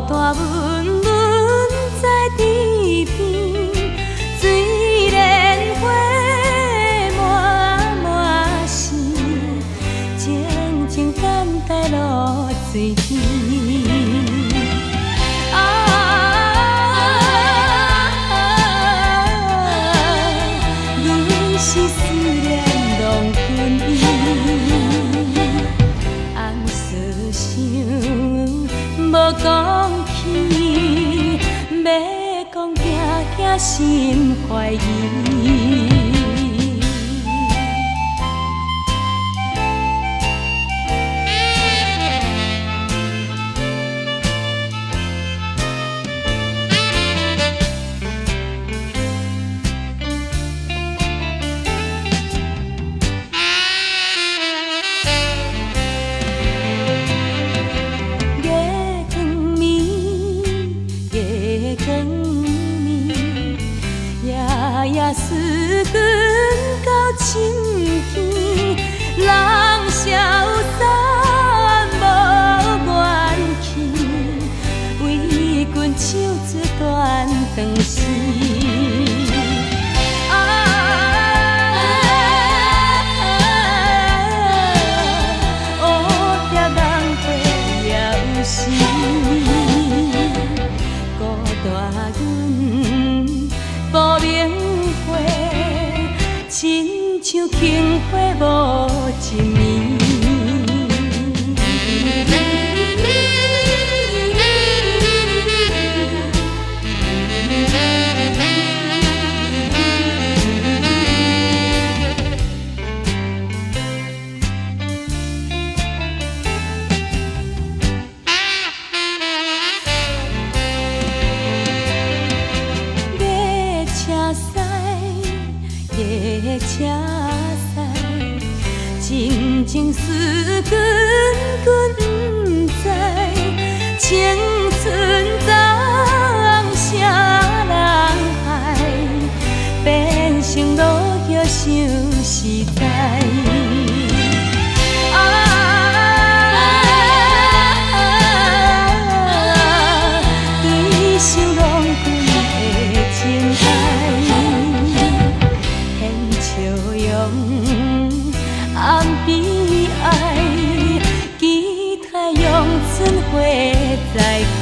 大温润在池边，水莲花满满是，静静等待落水边。是思念浪困意，红丝想无讲起，要讲惊惊心怀疑。夜思卷到深天，人消散无元气，为君唱一段长诗。亲像轻花无一面，夜车驶。夜车驶，静静思君，君不知，青春怎谁人害，变成落叶想实在。对想浪君的情爱。笑容暗悲哀，期待阳春花再开。